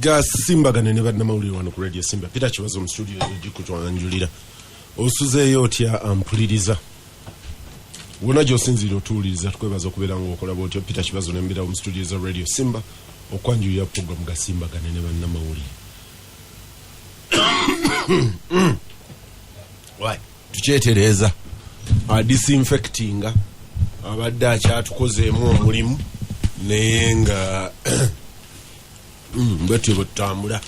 Gasimbagane ne bannamawulire wano ku Radio Simba. Peter Kibazo mu studio ez'okutwanjulira. Osuzeeyo otya ampuliriza. Wona gy'osinziira otuwuliriza tukwebaza okubeera ng'okola bw'otyo. Peter Kibazo ne mbira mu studio za Radio Simba okwanjulira program Gasimbagane ne bannamawulire. Tukyetereeza disinfectinga abadde akyatukozeemu omulimu naye nga bwetyo bwe tutambula.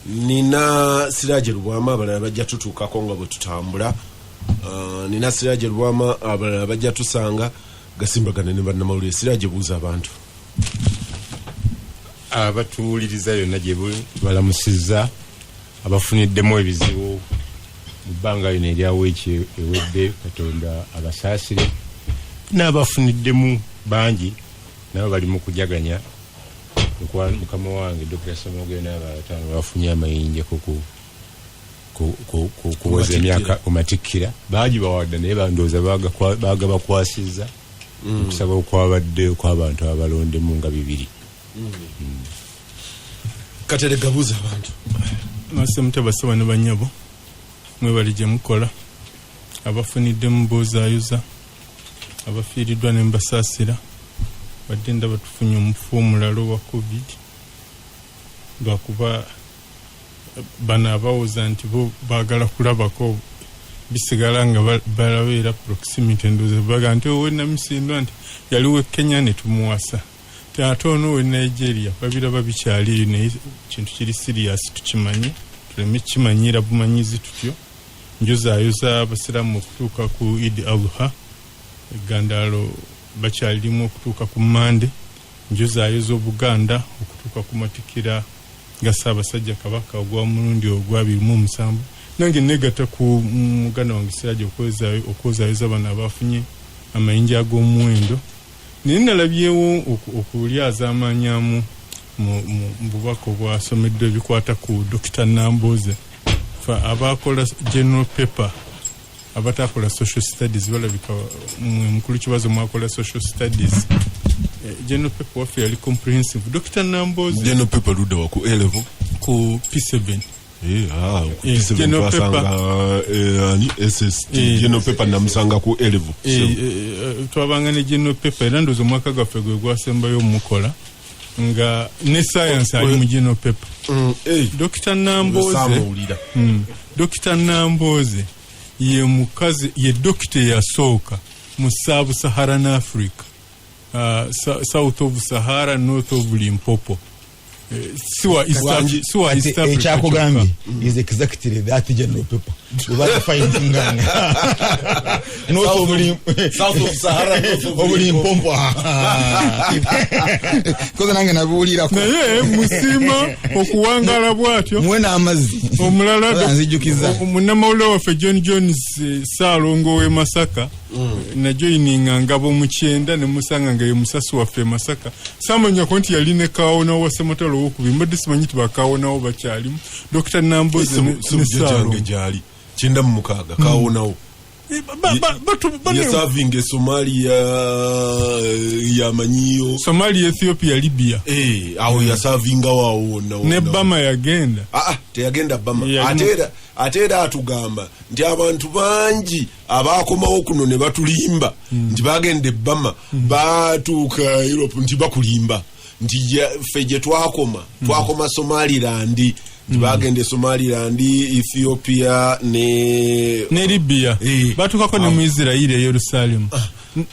Nina Siraje Lubwama abalala bajja tutuukako nga bwe tutambula. Nina Siraje Lubwama abalala bajja tusanga. Gasimbagane ne bannamawulire. Siraje, buuza abantu abatuwuliriza yonna gye balamusizza abafuniddemu ebizibu mu bbanga lino eryawo ewedde. Katonda abasaasire n'abafuniddemu bangi nabo bali mu kujaganya. Mukama wange Dr. Samogere n'abalala bafunye amayinja kuwoza emyaka kumatikkira baagi bawadde naye bandowooza baaga bakwasizza okusaba okwabadde okw'abantu abalondemu nga 2. Katere gabuuza abantu. Masemute basaba ne banyabo mwebali gye mukola abafuniddemu bozaayuza abafiiriddwa ne mbasaasira badde ndaba tufunye omufu omulalo wa COVID lwakuba bano abawoza nti bo baagala kulabako bisigala nga balabeera proximity ndowooza baga nti owe Namisindwa nti yaliwo Kenya ne tumuwasa ate ono we Nigeria babiraba bikyaliyo naye kintu kiri serious tukimanye tuleme kimanyira bumanyizi tutyo. Njozaayoza abasiraamu okutuuka ku Eid al-Adha eggandaalo bakyalimu okutuuka ku Mande. Njozaayoza Obuganda okutuuka ku Matikira ga Ssaabasajja Kabaka ogw'omulundi ogwa 27. Nange negata ku muganda wange Siraje okwozaayoza bano abafunye amayinja ag'omuwendo. Naye nalabyewo okulyaza amaanyamu mu bubaka obwasomeddwa ebikwata ku Dr. Nambooze abakola general paper abatakola social studies balabika mukulu kibazo mwakola social studies. General paper waffe yali comprehensive. Dr. Nambooze general paper ludda wa ku A-level ku P7. General paper SST general paper namusanga ku A-level. Twabanga ne general paper era ndowooza omwaka gwaffe gwe gwasembayo mukola nga ne science ali mu general paper. Dr. Nambooze ye mukazi ye doctor yasooka mu Sub-Saharan Africa, south of Sahara, north of Limpopo. Siwa East Africa. Ekyakugambi is exactly that general paper. Without finding south of Sahara, north of Limpopo. Koza nange nabuulira ko. Naye musima okuwangala bwatyo. Mwena amazi. Omulala nzijukiza. Munnamawulire waffe John Jones Saalongo we Masaka. Na joininga ngabo mu 9 ne musanga nga ye musasi waffe Masaka. Samanya konti yali ne kaawona wa Ssematalo w'okubiri. Mbadde simanyi tibakaawonawo bakyalimu. Dr. Nambooze ne Saalongo gyali 96 kaawonawo. Yasavinga Somalia yamanyiyo Somalia, Ethiopia, Libya. Awo yasavinga wawo ne Bama yagenda. Teyagenda Bama. Atera atugamba nti abantu bangi abakomawo kuno ne batulimba nti bagende Bama batuuka Europe nti bakulimba nti ffe gye twakoma Somaliland. Bagende Somaliland, Ethiopia ne Libya. Batukako ne mu Israel e Yerusalemu.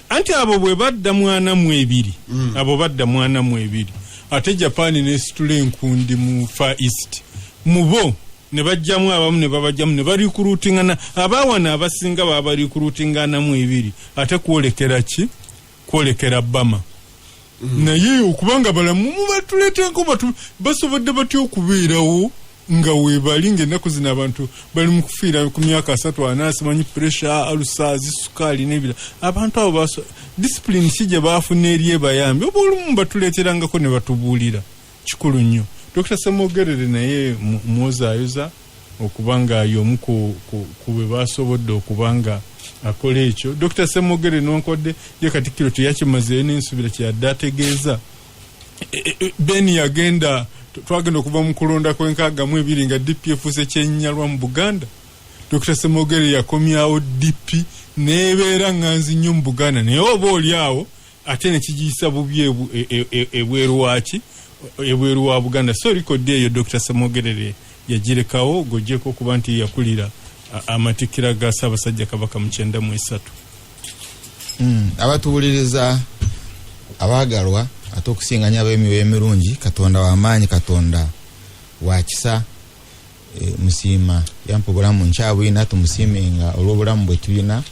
Anti abo bwe badda mwana mu 2. Abo badda mwana mu 2. Ate Japan ne situle enkundi mu Far East. Mubo ne bajjamu abamu ne babajjamu ne bali kurutingana abawana abasinga babali kurutingana mu 2. Ate kwolekera ki? Kwolekera Bama. Naye okubanga balamu batulete nko basobodde batyo okubeerawo nga weebali ng'ennaku zino abantu bali mu kufiira ku myaka 3 anasimanyi pressure, alusazi, sukaali n'ebira. Abantu abo discipline si gye baafuna eri ebayambi oba olumu batuleeterangako ne batubuulira kikulu nnyo. Dr. Samogerere naye mwozaayoza okubanga y'omu ku bwe basobodde okubanga akola ekyo. Dr. Semogere nonkodde ye Katikkiro teyakimazeeyo n'ensubira kyeyadde ategeeza. Ben yagenda twagenda okuva mu kulonda kw'enkaaga mu ebiri nga DP efuuse kyennyalwa mu Buganda. Dr. Semogere yakomyawo DP neebeera nganzi nnyo mu Buganda, naye oba oli awo ate ne kigiyisa bubi ebweru wa Buganda. So likodi eyo Dr. Semogere yagirekawo gojjeko okuba nti yakulira amatikkira ga Ssaabasajja Kabaka mu 93. Abatuwuliriza abaagalwa ate okusinganya ab'emyoyo emirungi, Katonda w'amaanyi, Katonda wa kisa, musiima yampa obulamu nkyabwina, tumusiimenga olw'obulamu bwe tulina.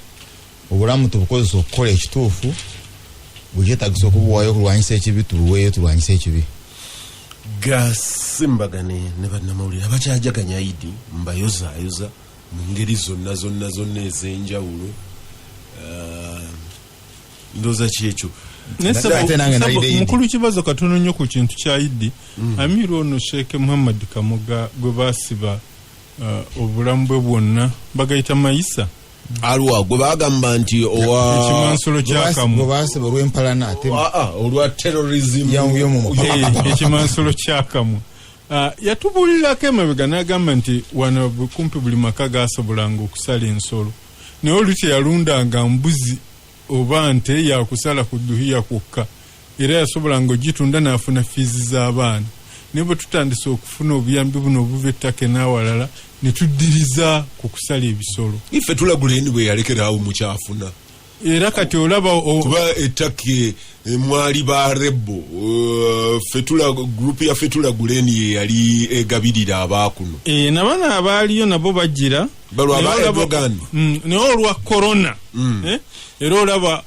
Obulamu tubukozesa okukola ekituufu, bwekyetagisa okubuwaayo okulwanyisa ekibi tuluweeyo tulwanyisa ekibi. Gasimbagane ne bannamawulire abakyajaganya Idi mbayozaayoza mu ngeri zonna ez'enjawulo. Ndooza ki ekyo mukulu kibazo katono nnyo ku kintu kya Idi. Amiru ono Sheikh Muhammad Kamoga gwe baasiba obulamu bwe bwonna bagayita mayisa alwa gwe bagamba nti ekimansolo kyakamu baasiba olw'empalana ate olwa terrorism ekimansolo kyakamu. Yatubulirako emabega n'agamba nti wano kumpi buli maka gaasobolanga okusala ensolo, naye oli teyalundanga mbuzi oba nte yakusala ku duhiya kwokka, era yasobolanga ogitunda n'afuna fiizi z'abaana. Naye bwe tutandise okufuna obuyambi buno obuva ettaka n'awalala ne tuddiriza ku kusala ebisolo. Ife Tulaguleni bwe yalekeraawo mukyafuna. Era kati olaba kuba ettaka mwali ba rebbo group ya Tulaguleni yali egabirira abaakuno. Nabana abaaliyo nabo bajjira naye olwa korona era olaba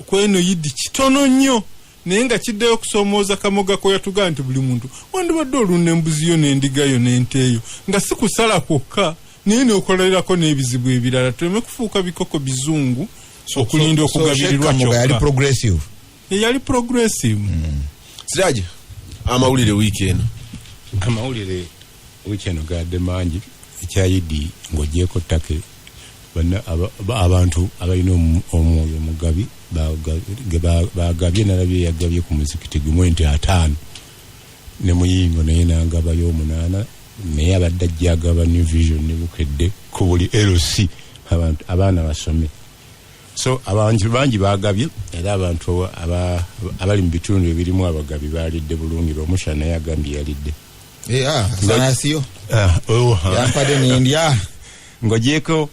kweno Idi kitono nnyo, naye nga kiddeyo okusoomooza Kamoga ko yatugaa nti buli muntu wandibadde olunda embuziyo n'endigayo n'enteeyo nga si kusala kwokka naye n'okolerako n'ebizibu ebirala, tuleme kufuuka bikoko bizungu okulinda okugabirirwa kyokka. Yali progressive. Siraje amawulire wiikeeno. Amawulire wiikeeno gadde mangi. Ekya Idi ng'ogyeko ttake abantu abalina omwoyo omugabi bagabye, nalabye yagabye ku muzikiti gumu ente 5 ne muyingo naye n'agabayo 8, naye abadde ajja agaba New Vision ne Bukedde ku buli LC abaana basome. So abantu bangi bagabye, era abantu abali mu bitundu ebirimu abagabi balidde bulungi. Omusha naye agambye yalidde. Sanasiyo yampadde n'endya ng'ogyeko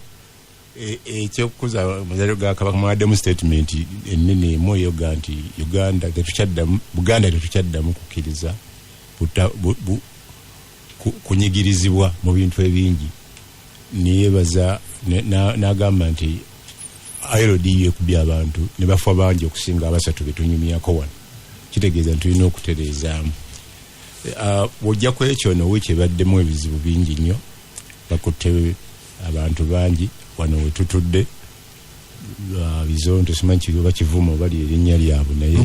ekyokukuza muzaliro ga Kabaka mwademu statement ennene emoyoga nti Buganda tetukyaddamu kukkiriza kunyigirizibwa mu bintu ebingi. Niyebaza n'agamba nti ILD ekubye abantu ne bafa bangi okusinga abasatu betunyumyako wano, kitegeeza nti tulina okutereezaamu. Bw'ojja ku ekyo no wiiki ebaddemu ebizibu bingi nnyo, bakutte abantu bangi wano we tutudde. Bizonto simanyi kiba Kivuuma oba erinnya lyabwe naye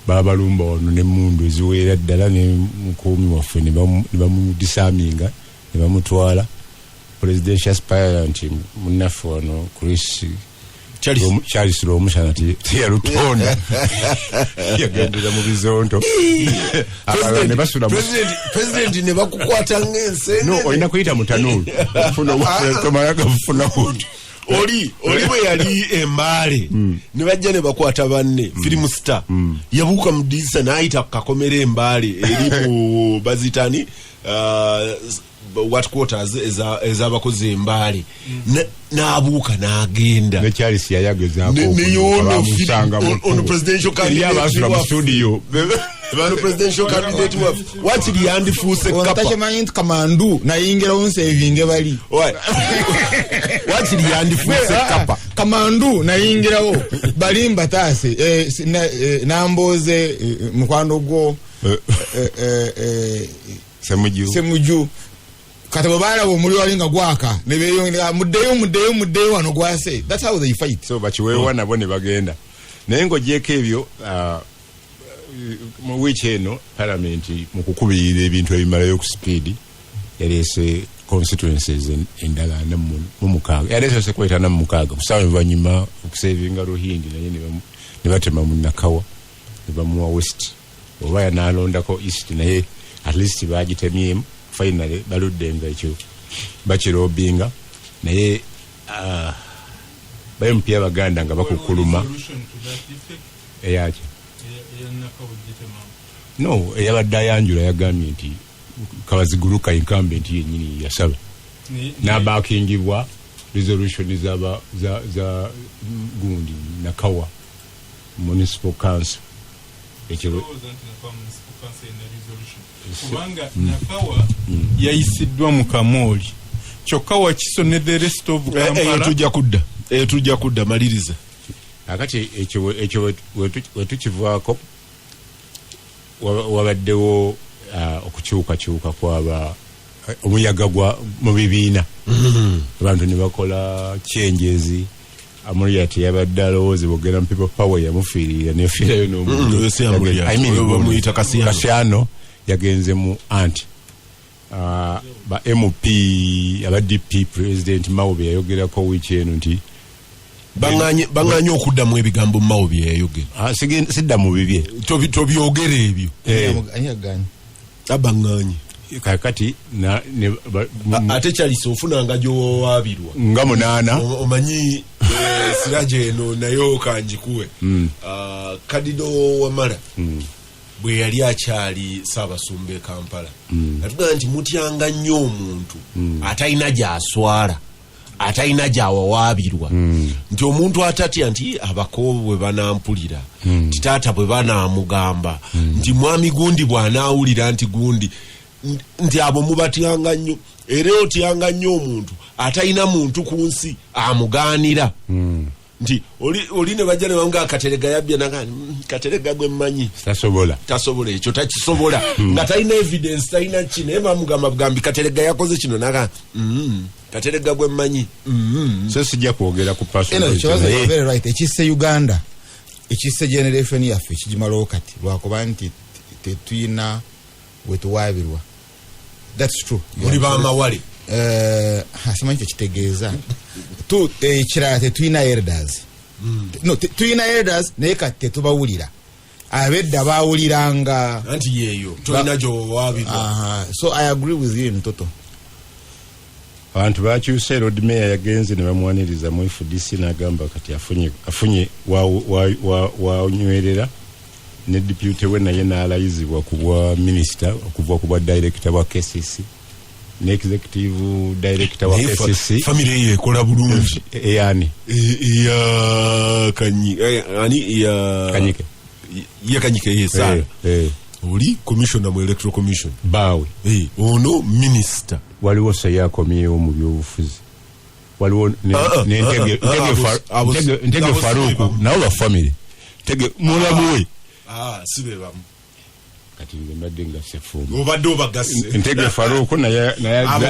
babalumba wano n'emmundu eziweera ddala, ne mukuumi waffe ne bamudisaaminga ne bamutwala. Presidential aspirant munnaffe wano Chris Charles Romusana teyalutonda yagendera mu bizonto ne basula president ne bakukwata ng'ense. No, olina kuyita mutanulu funa oli bwe yali Embaale ne bajja ne bakwata banne film star yabuuka mu disa n'ayita kakomera Embaale eri mu bazitani what quarters ezabakoze Embaale n'abuuka n'agenda ne Charles yayagezaako okumusanga on presidential candidate mu studio bano presidential candidate wakiri yandifuuse kapa takimanyi nti Kamandu nayingirawo nsevinge bali wakiri yandifuuse kapa Kamandu nayingirawo bali mbataase namboze mukwano gwo Semuju kati bbalaba omuli walinga gwaka ne beeyongera muddeyo wano gwase. That's how they fight. So bakiweewa nabo ne bagenda. Naye ng'ogyeko ebyo mu wiiki eno Parliament mu kukubirira ebintu ebimalayo ku speed yaleese constituencies endala mu 6 yaleese sekwetana mu 6 kusaba oluvannyuma okusevinga Ruhindi naye ne batema mu Nakawa ne bamuwa West oba yanalondako east naye at least bagitemyemu finally baluddenga ekyo bakirobinga naye bayempya Abaganda nga bakukuluma eyaki no eyabadde ayanjula yagambye nti Kabaziguruka incumbent yennyini yasaba n'abakingibwa resolution za gundi Nakawa municipal council ekyo kubanga Nakawa yayisiddwa mu Kamoli kyokka wakisonedde the rest of Kampala tujja kudda maliriza akati ekyo wetukivaako wabaddewo okukyukakyuka kwaba omuyaga gwa mu bibiina abantu ne bakola changes Amuriat yabadde alowooza bogera mu people power yamufiirira nefiirayo n'omuyita Kasiano yagenze mu anti ba MP aba DP president Mawubi yayogerako wiki eno nti banganye okuddamu ebigambo Mawubi yayogera sidda mu bibye tobyogera ebyo abanganye kakati ate kyalisa ofunanga gyowawabirwa nga 8 omanyi siraje eno nayo kanjikuwe Kadido Wamala bwe yali akyali Ssaabasumba e Kampala atugamba nti mutyanga nnyo omuntu atalina gy'aswala atalina gy'awawaabirwa nti omuntu atatya nti abakoobo bwe banampulira nti taata bwe banaamugamba nti mwami gundi bw'anaawulira nti gundi nti abo mubatyanga nnyo era otyanga nnyo omuntu atalina muntu ku nsi amugaanira nti oli ne bajja ne bamugamba Katerega yabbye nagani Katerega gwe mmanyi tasobola ekyo takisobola nga talina evidence talina ki naye bamugamba bugambi Katerega yakoze kino naga Katerega gwe mmanyi so sijja kwogera ku very right ekisse Uganda ekisse generation yaffe ekigimalawo kati lwakuba nti tetuyina wetuwaabirwa that's true oli bamawale simanyi kyo kitegeeza ekirala tetuyina elders no tuyina elders naye kati tetubawulira abedda bawuliranga anti yeeyo tulina gyowaabirwa so I agree with you in total. Abantu bakyuse road mayor yagenze ne bamwaniriza mu FDC n'agamba kati afunye wanywerera ne deputy we naye n'alayizibwa ku bwa minister okuva ku bwa director wa KCC ne executive director wa KCC family ye ekola bulungi yani ya Kanyike ya Kanyike yesala oli commissioner mu electoral commission bawe ono minister waliwo sayakomyewo mu byobufuzi waliwo Ntege Faruku nawo ba family Ntege mulamuwe sibe bamu kati mbadde nga sefumu obadde obagase Ntege Faruku naye abo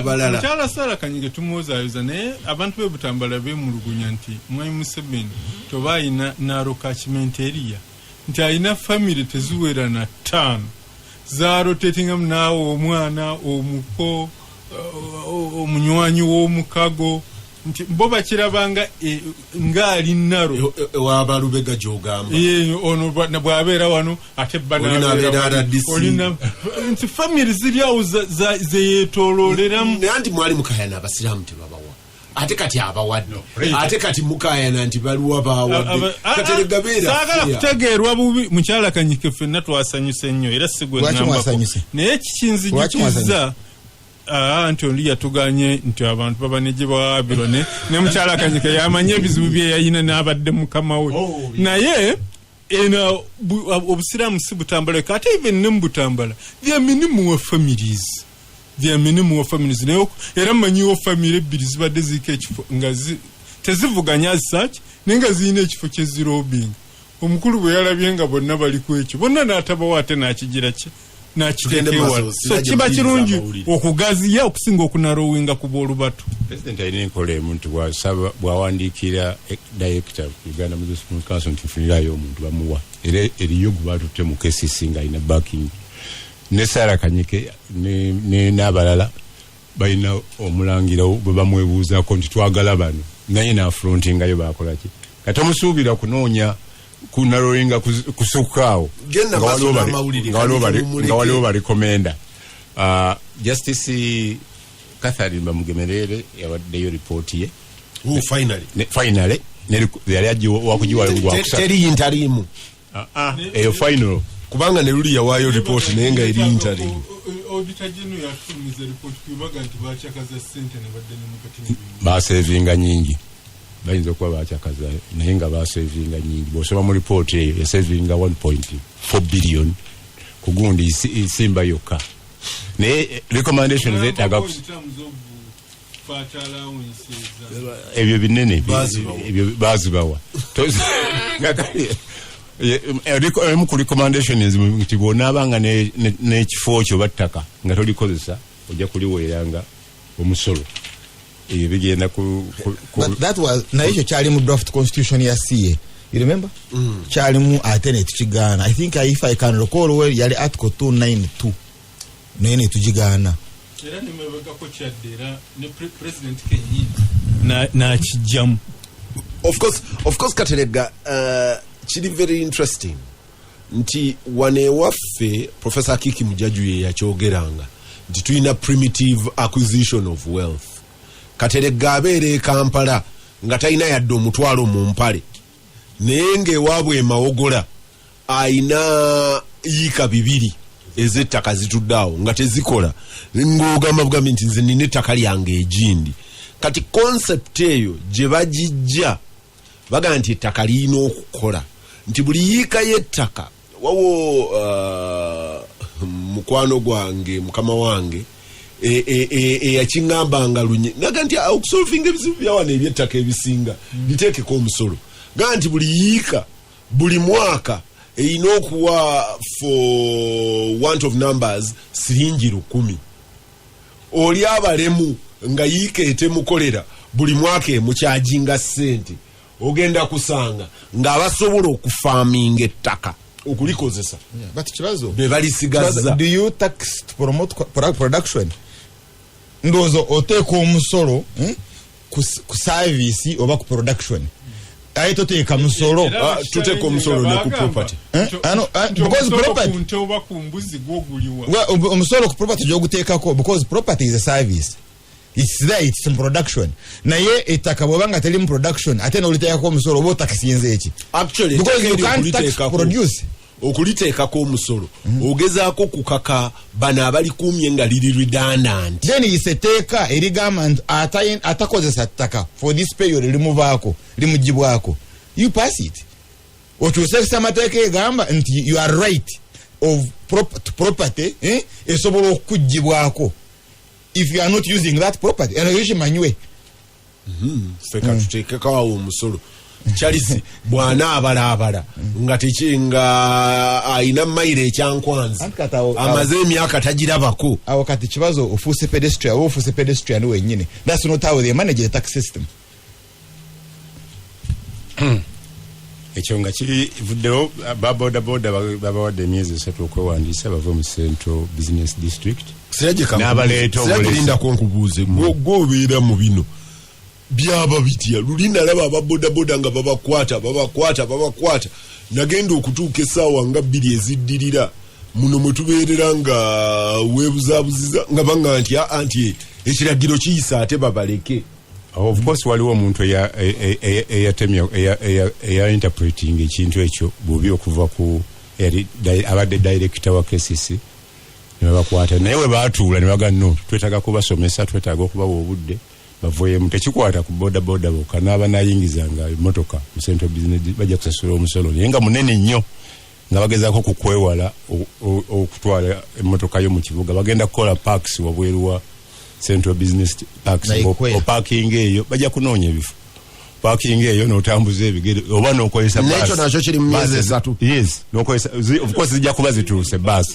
balala Chala Sala Kanyike tumuwozaayoza naye abantu be Butambala bemulugunya nti Mwai Museveni tobayina narrow catchment area nti ayina family teziwera na 5 za rotating nawo omwana omuko omunywanyi w'omukago nti bo bakirabanga ngali naro wabalubega jogamba ono bwabeera wano ate olina nti family ziri awo zeyetoololeramu nanti mwali mukayana abasiraamu tebabawa ate kati abawadde ate kati mukayana nti baliwa bawadde Katerega beera saagala kutegeerwa bubi mukyala Kanyike ffenna twasanyuse nnyo era sigwe nambako naye kikinzijukiza nti oli yatuganye nti abantu babanejje bawaabirwa ne mukyala Kanyike yamanye ebizibu bye yayina n'abadde mukama we naye eno obusiraamu si Butambala ate even ne mu Butambala there are many more families naye era manyiwo family ebbiri zibadde ziika ekifo nga tezivuganya as such naye nga zirina ekifo kyezirobing omukulu bwe yalabye nga bonna bali ku ekyo bonna n'atabawo ate n'akigira kye n'akiteekewala so kiba kirungi okugaziya okusinga okunarowinga ku boolubatu. President alina enkola emu nti bwawandiikira director Uganda Municipal Council nti nfunirayo omuntu bamuwa era eriyo gwe batutte mu KCC nga alina backing ne Sarah Kanyike ne n'abalala balina omulangira bwe bamwebuuzaako nti twagala bano naye n'afrontingayo bakola ki kati omusuubira kunoonya kunaloinga kusukaawo nga waliwo balikomenda. Justice Catherine Bamugemerere yawaddeyo ripooti ye finally yali teri intarimu eyo final kubanga ne luli yawaayo ripooti naye nga eri intarimu. Basevinga nyingi bayinza okuba bakyakaza naye nga basevinga nyingi. Bw'osoma mu ripooti eyo yasevinga 1.4 billion ku gundi Simba yokka. Naye recommendation zeetaga ebyo binene ebyo bazibawa emu ku recommendations nti bw'onaabanga n'ekifo kyo battaka nga tolikozesa ojja kuliweeranga omusolo. Ebyo bigenda that was naye ekyo kyali mu draft constitution ya CA. You remember? Kyalimu ate ne tukigaana. I think if I can recall well yali article 292 naye ne tugigaana. Era nimebagako kyaddera ne president Kenyini na kijjamu. Of course Katerega kiri very interesting nti wane waffe Professor Kiki Mujaju ye yakyogeranga nti tulina primitive acquisition of wealth. Katerega abeere Kampala nga talina yadde omutwalo mu mpale naye ng'ewaabwe emawogola ayina yiika 2 ez'ettaka zituddaawo nga tezikola ng'ogamba bugambi nti nze nina ettaka lyange egindi. Kati concept eyo gye bagijja baga nti ettaka lirina okukola nti buli yiika y'ettaka wawo mukwano gwange mukama wange eyakiŋŋambanga lunye naga nti okusolvinga ebizibu byawano ebyettaka ebisinga liteekeko omusolo gaa nti buli yiika buli mwaka erina okuwa for want of numbers siringi 1,000. Oli abalemu nga yiika etemukolera buli mwaka emukyajinga ssente ogenda kusanga ng'abasobola okufaaminga ettaka okulikozesa but kibazo be balisigaza. Do you tax to promote production? Ndozo oteeka omusolo ku service oba ku production. Aito teeka musolo tuteeka omusolo ne ku property. Because property ntoba ku mbuzi gwoguliwa. Well, omusolo ku property gyoguteekako because property is a service. It's there, it's in production. Naye ettaka bw'obanga teri mu production ate n'oliteekako omusolo oba otakisiyenze eki. Actually because you can't tax produce. Okuliteekako omusolo ogezaako kukaka bano abalikuumye nga liri redundant. Then yiseteeka erigamba nti atakozesa ttaka for this period limuvaako limugibwako. You pass it. Okyusa amateeka egamba nti you are right of property esobola okugibwako if you are not using that property. Era yishimanywe. Feka tuteekeko awo omusolo. Charisi bwana abala nga tekinga ayina maire ekyankwanzi amaze emyaka tagirabako. Awo kati kibazo ofuuse pedestrian wenyine. That's not how they manage the tax system. Ekyo nga kiri vuddewo baboda babawadde emyezi 3 okwewandiisa bava mu Central Business District. N'abaleeta obulinda konkubuuze gwobeera mu bino byaba bitya lulinda laba ababodaboda nga babakwata nagenda okutuuka essaawa nga 2 eziddirira muno mwe tubeerera nga weebuzaabuziza nga banga nti anti ekiragiro kiyisa ate babaleke. Of course waliwo omuntu eyatemya eya interpreting ekintu ekyo bubi okuva ku abadde director wa KCC ne bakwata naye we baatuula ne baga no twetaaga kubasomesa twetaaga okubawa obudde bavoyemu tekikwata ku bodaboda bokka n'abanayingizanga emmotoka mu Central Business bajja kusasula omusolo naye nga munene nnyo nga bagezaako kukwewala okutwala emmotoka yo mu kibuga bagenda kukola parks wabweru wa Central Business Parks o parking eyo bajja kunoonya ebifo parking eyo n'otambuza ebigere oba n'okozesa bus n'ekyo nakyo kiri mu myezi 3. Yes n'okozesa of course zijja kuba zituuse bus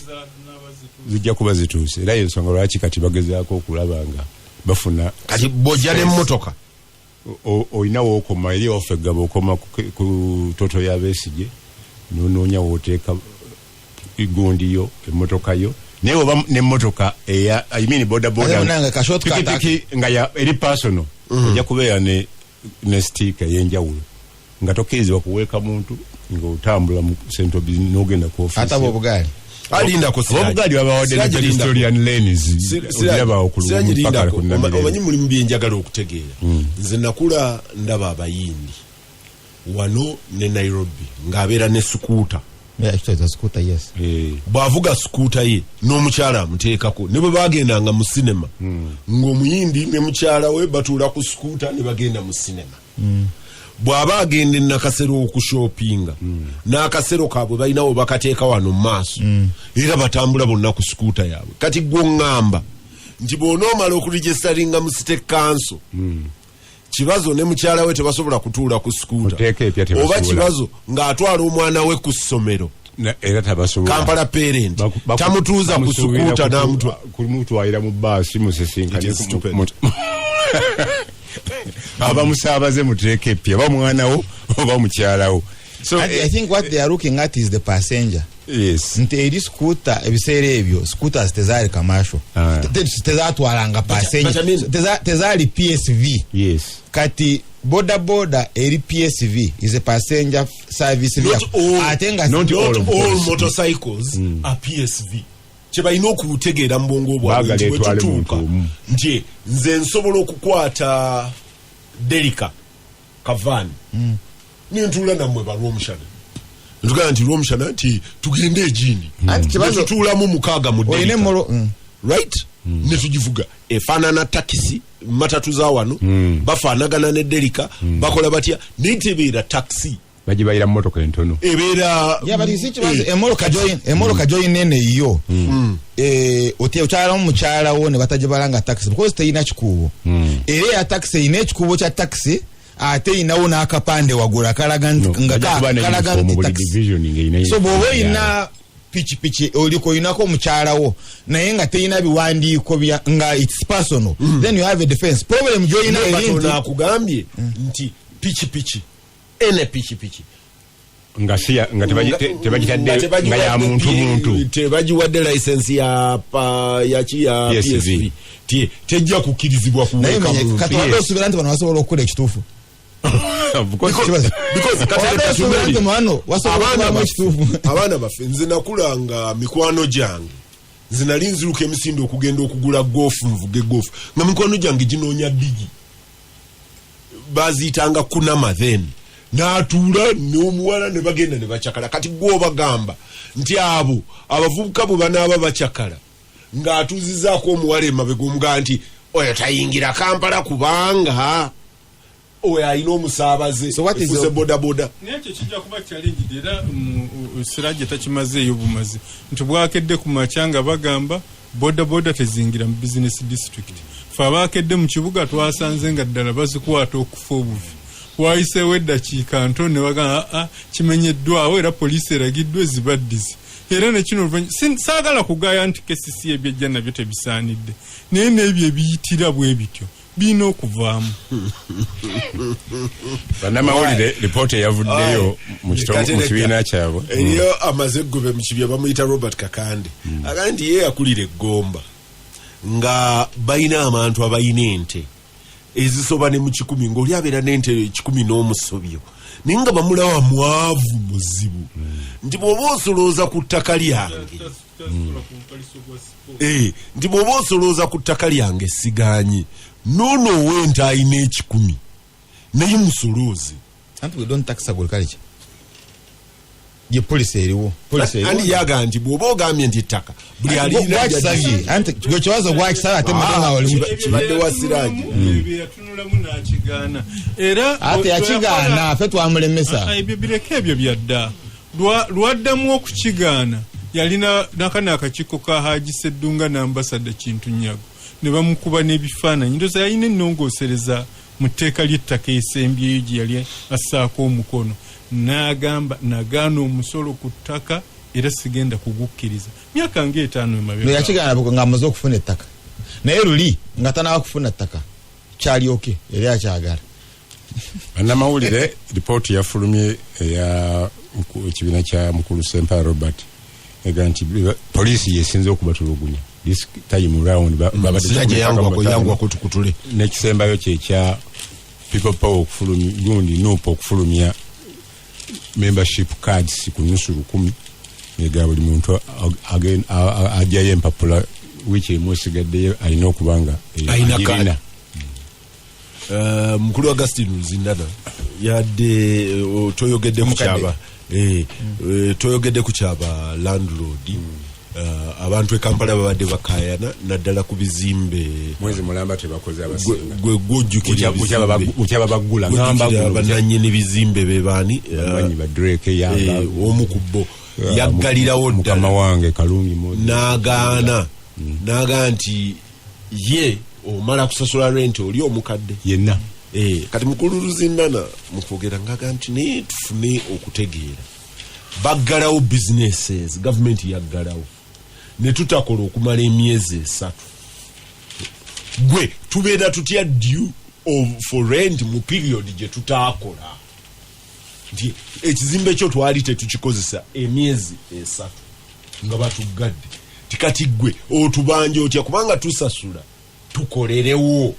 zijja kuba zituuse era ensonga lwaki kati bagezaako okulaba nga bafuna kati bojja n'emmotoka olina wookoma eri waffe gaba okoma ku toto ya Besigye n'onoonya wooteeka gundi yo emmotoka yo naye oba n'emmotoka boda pikipiki nga eri personal ojja kubeera ne stiika ey'enjawulo nga tokkirizibwa kuweeka muntu ng'otambula mu central business n'ogenda ku office ata bobugali alinda ko obugali babawadde ne pedestrian lanes olaba okuluma mpaka ku Nambire. omanyi mulimu byenjagala okutegeera nze nakula ndaba abayindi wano ne Nairobi ng'abeera ne skuuta scooter yes bw'avuga skuuta ye n'omukyala amuteekako ne bwe bagendanga mu sinema ng'omuyindi ne mukyala we batuula ku skuuta ne bagenda mu sinema bw'aba agenda e Nakasero okushopinga n'akasero kaabwe balinawo bakateeka wano mu maaso era batambula bonna ku skuuta yaabwe kati gwe oŋŋamba nti bw'onoomala okuregistaringa mu state council kibazo ne mukyala we tebasobola kutuula ku skuuta oba kibazo ng'atwala omwana we ku ssomero era tabasobola Kampala parent tamutuuza ku skuuta kumutwalira mu baasi musisinkane abamusaabaze muteeka epya oba mwanawo oba mukyalawo. So I think what they are looking at is the passenger. Yes. Nti eri scooter ebiseera ebyo scooters tezaali commercial. Tezatwalanga passenger. Tezaali PSV. Yes. Kati boda eri PSV is a passenger service vehicle. Atenga not all motorcycles are PSV. Kyebalina okutegeera mu bwongo bwabwe nti nze nsobola okukwata Delica Kavani nintuula nammwe balw'omushana ntugamba nti lw'omushana nti tugende egini netutuulamu 6 mu Delica right netugivuga efaanana takisi matatu za wano bafaanagana ne Delica bakola batya netebeera taxi bagibayira mu motoka entono ebeera emoloka join nene iyo otyala mu mukyala wo ne batagibalanga taxi because teyina kikuubo era ya taxi eyina ekikuubo kya taxi ate inawo n'akapande wagula kalaga so bw'oba oyina pichi oliko oyinako omukyalawo naye nga teyina biwandiiko nga it's personal then you have a defense problem gy'oyina erinti akugambye nti pichi ene pichi nga tebagitadde nga ya muntu tebagiwadde license ya PSV tejja kukirizibwa kuwekatwalosubira nti bano basobola okukola ekituufu abaana baffe nze nakulanga mikwano gyange nze nali nziruka emisinde okugenda okugula goofu nvuge goofu nga mikwano gyange ginoonya bigi baziyitanga kunama then n'atuula n'omuwala ne bagenda ne bacakala kati gwe obagamba nti abo abavubuka bwe banaaba bacakala ng'atuuzizaako omuwala emabega omugaa nti oyo tayingira Kampala kubanga oyo alina omusaabaze efuuse bodaboda naye ekyo kijja kuba challenge era Sirajja takimazeeyo bumazi nti bwakedde ku makya nga bagamba bodaboda tezingira mu business district fe abaakedde mu kibuga twasanze nga ddala bazikwata okufa obuvi wayiseewo eddakiika nto ne bagamba kimenyeddwawo era poliisi eragiddwa ezibaddizi era nekino saagala kugaaya nti kesisi ebyejja nabyo tebisaanidde naye n'ebyo ebiyitira bwe bityo birina okuvaamu. Bannamawulire lipoota eyavuddeyo mu kibiina kyabwe eriyo amaze eggobe mu kibya bamuyita Robert Kakande agamba nti ye yakulira eggomba nga balina abantu abalina ente ezisoba ne mu 10 ng'oli abeera n'ente 10 n'omusobyo naye nga bamulaba mwavu muzibu nti bw'oba osolooza ku ttaka lyange nti bw'oba osolooza ku ttaka lyange siganye noono ow'ente alina 10 naye musolooze ye poliisi eriwo andi yaga nti bw'oba ogambye nti ettaka buli alinakiwazo gwakisaba ate kibadde wa Sirajja yatunulamu n'akigaana era ate yakigaana ffe twamulemesa ebyo bireke ebyo byadda lwaddamu okukigaana yalina nakana akakiiko ka Haji Seddunga n'ambasada Kintu Nyago ne bamukuba n'ebifaananyi ndoza yalina ennongoosereza mu tteeka ly'ettaka esembyeyo gye yali assaako omukono n'agamba nagaana omusolo ku ttaka era sigenda kugukkiriza myaka nga 5 emabega yakigaana nga amaze okufuna ettaka naye luli nga tanaba kufuna ettaka kyalyoke yali akyagala. Bannamawulire lipooti yafulumye eya ekibiina kya mukulu Sempala Robert ega nti poliisi yesinze okubatulugunya this time round babadde kutukutule n'ekisembayo kye kya people power okufulumya gundi nupo okufulumya membership cards ku nusu 10 ega buli muntu ajayo empapula wiki musigaddeyo alina okubanga ayina mukulu wa Augustine Ruzindana yadde toyogedde ku kyaba toyogedde ku kyaba landlord abantu e Kampala babadde bakayana naddala ku bizimbe mwezi mulamba tebakoze abasinga gwe gwojjukira kutyaba bagula bananyini bizimbe bebani banyi ba Drake yanga omu kubbo yaggalirawo ddala wange Kalungi modi nagaana nti ye omala kusasula rent oli omukadde yenna kati mukulu Ruzindana mukwogera ngaga nti naye tufune okutegeera baggalawo businesses government yaggalawo ne tutakola okumala emyezi 3 gwe tubeera tutya due for rent mu period gye tutaakola nti ekizimbe kyo twali tetukikozesa emyezi 3 nga batuggadde tikati gwe otubanja otya kubanga tusasula tukolerewo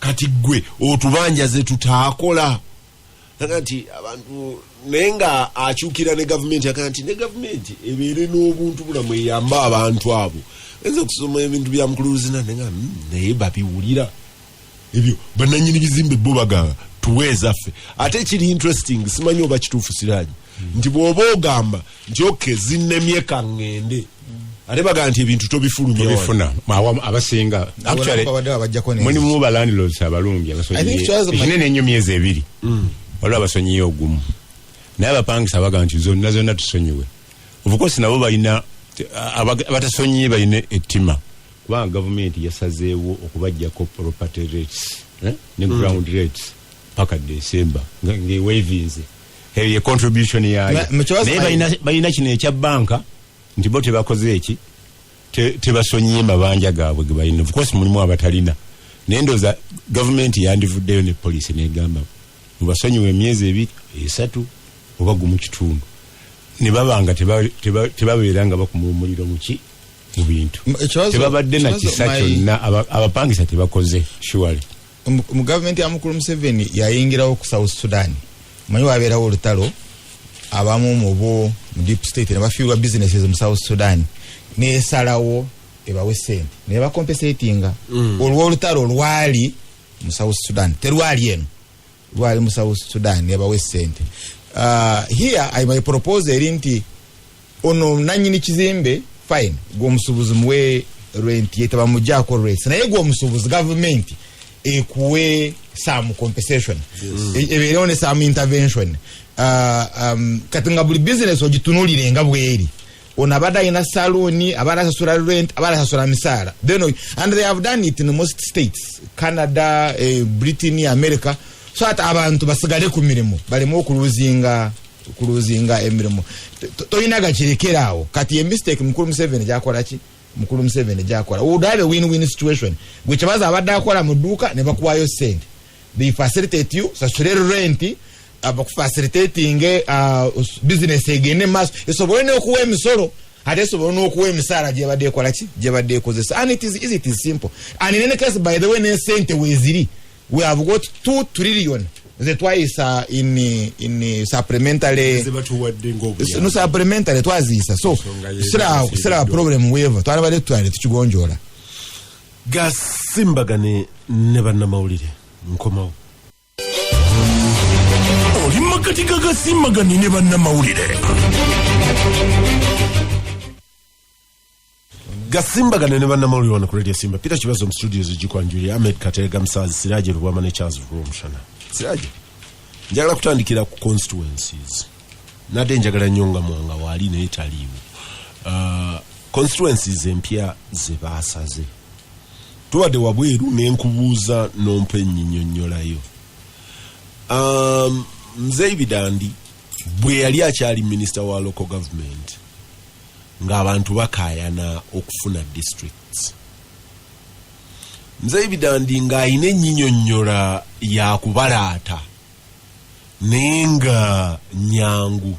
kati gwe otubanja ze tutaakola nti abantu nenga akyukira ne government akanti ne government ebeere n'obuntu bulamu eyamba abantu abo enze okusoma ebintu bya mukulu Ruzindana nenga naye babiwulira ebyo bananyini bizimbe bo bagamba tuweeza ffe ate kiri interesting simanyi oba kituufu Siraji nti bw'oba ogamba nti oke zinnemye kaŋŋende ate bagamba nti ebintu tobifuna abasinga actually mu ba landlords abalungi abakinene ennyo myezi 2 waliwo abasonyiyo ogumu naye abapangisa bagamba nti zonna tusonyiwe obukosi nabo balina abatasonyiye balina ettima kubanga gavumenti yasazeewo okubajjako property rates ne ground rates paka December ngewevinze ye contribution yayo naye balina kino ekya banka nti bo tebakoze eki tebasonyiye mabanja gaabwe ge balina obukosi mulimu abatalina naye ndooza gavumenti yandivuddeyo ne poliisi negamba mubasonyiwe emyezi 2 3 oba gumu kitundu ne babanga tebabeera nga bakuma omuliro mu bintu tebabadde na kisa kyonna abapangisa tebakoze surely mu gavumenti ya mukulu Museveni yayingirawo ku South Sudan manyi wabeerawo olutalo abamu mu deep state ne bafiirwa businesses mu South Sudan nesalawo ebawe sente ne bakompensatinga olwo olutalo lwali mu South Sudan terwali eno lwali mu South Sudan ne bawe sente here I may propose erinti ono nanyini kizimbe fine gwomusubuzi muwe rent yetaba mujako rates naye gwomusubuzi government ekuwe some compensation ebeerewo ne some intervention kati nga buli business ogitunulire nga bweri ono abadde alina saloni abadde asasula rent abadde asasula misaala then and they have done it in most states Canada Britain America so ati abantu basigale ku mirimu balemu okuluzinga emirimu toyina gakirekeraawo kati mistake mukulu Museveni gyakola ki mukulu Museveni gyakola would have a win-win situation gwe kyabaza abadde akola mu dduuka ne bakuwayo sente they facilitate you sasule rent abakufacilitating business egende maaso esobole n'okuwa emisolo ate esobole n'okuwa emisaala gyebadde ekola ki gyebadde ekozesa and it is simple and in any case by the way ne sente weeziri we have got 2 trillion twice in supplementary no supplementary twazisa so sira problem weva twalabade twale tukigonjola gasimbagane ne bannamawulire nkomawo oli makati gagasimbagane ne bannamawulire gasimbagane ne bannamawulire wano ku Radio Simba Peter Kibazo mu studios gikwanjulira Ahmed Katerega Msazi Siraje Rubama ne Charles Rumshana Siraje njagala kutandikira ku constituencies nade njagala nyonga mwanga wali ne italimu constituencies empya ze basaze tuwadde wabweru nenkubuuza nompe nnyonnyolayo Mzee Bidandi bwe yali akyali minister wa local government ng'abantu bakayana okufuna districts Mzee Bidandi ng'ayina ennyinnyonnyola ya kubalaata nenga nyangu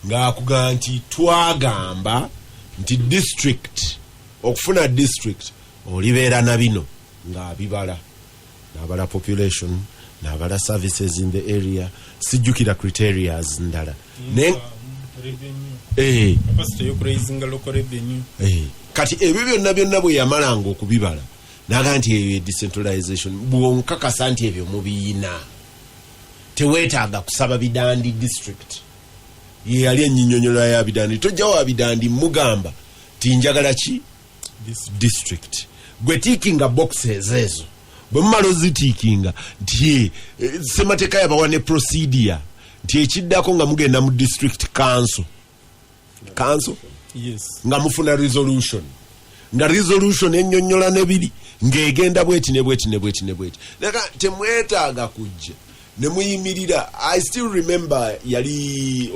ng'akugamba nti twagamba nti district okufuna district olibeera na bino ng'abibala n'abala population n'abala services in the area sijjukira criterias ndala kati ebyo byonna bwe yamalanga okubibala naga nti eyo decentralization bwonkakasa nti ebyo mubiina teweetaaga kusaba Bidandi district ye yali ennyinnyonnyola ya Bidandi tojja wa Bidandi mugamba tinjagala ki district gwe tiikinga boxes ezo bwe mumala ozitiikinga nti ssemateeka yabawa ne procedure nti ekiddako nga mugenda mu district council yes. nga mufuna resolution nga resolution ennyonnyola nebiri ng'egenda bweti ne bweti neka temwetaaga kujja ne muyimirira. I still remember yali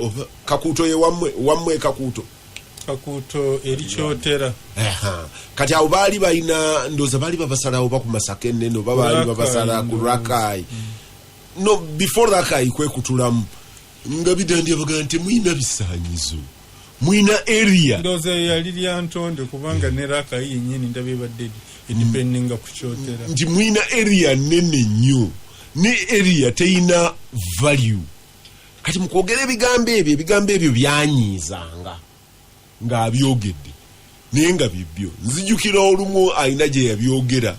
Kakuto ye wammwe Kakuto eri kyotera kati abo baali balina ndoza baali babasalawo baku Masaka neno baali babasala ku Rakai no before Rakai kwe kutulamu nga Bidandi abaga nti muina bisanyizo muina area ndoza yali lya ntonde kubanga ne Rakai yennyini ndabe badde independinga ku kyotera nti muina area nene nnyo ne area teina value kati mukwogera ebigambo ebyo byanyizanga nga abyogedde naye nga bibyo nzijukira olumu ayina gye yabyogera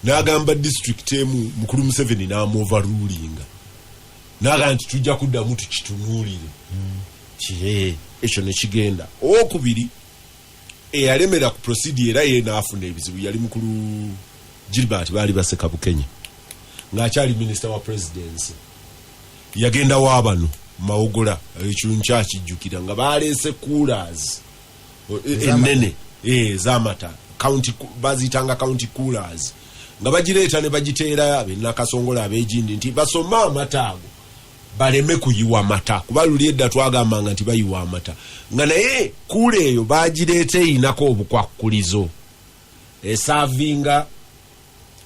n'agamba district emu mukulu Museveni n'amuoverrulinga n'agamba nti tujja kuddamu tukitunuulire ekyo ne kigenda. Owokubiri eyalemera ku procedure era ye n'afuna ebizibu yali mukulu Gilbert baali baseka Bukenya ng'akyali minister wa presidency yagenda waabano Mawogola ekyunkya kijjukira nga baleese coolers enene zamata county bazitanga county coolers nga bagireeta ne bagiteera Nakasongola ab'Egindi nti basoma amata ago baleme kuyiwa amata kuba luli edda twagambanga nti bayiwa amata nga naye kule eyo bagireeta inako obukwakkulizo esavinga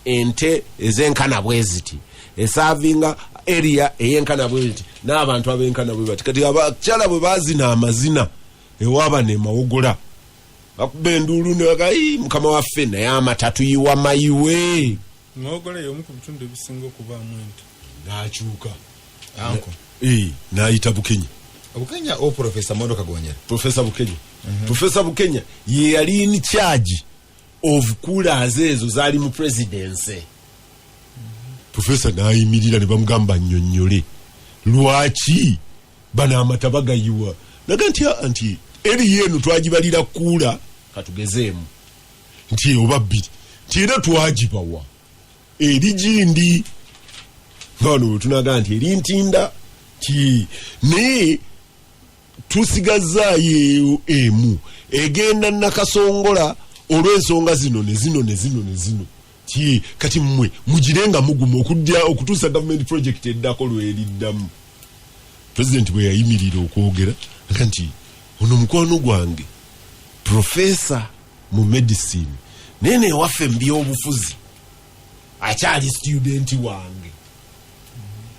ente ezenkana bweziti esavinga area eyenkana bweziti n'abantu abenkana bwe bati kati abakyala bwe bazina amazina ewaba ne Mawogola bakuba enduulu ne bagayi mukama waffe naye amata tuyiwa mayiwe Mawogola y'omu ku bitundu ebisinga okubaamu ente n'akyuka anko n'ayita Bukenya o Professor Mondo Kagonyera Professor Bukenya Professor Bukenya ye yali in charge of coolers ezo zaali mu presidency Professor n'ayimirira ne bamugamba nnyonnyole lwaki bana amata bagayiwa naga nti eri yenu twagibalira kuula katugezeemu nti oba bbiri nti era twagibawa eri gindi bano tunaga nti eri ntinda ti ne tusigazaayo emu egenda Nakasongola olw'ensonga zino ti kati mmwe mugirenga muguma okujja okutuusa government project eddako lweriddamu. President bwe yayimirira okwogera nti ono mukwano gwange professor mu medicine nene waffe mbyobufuzi akyali student wange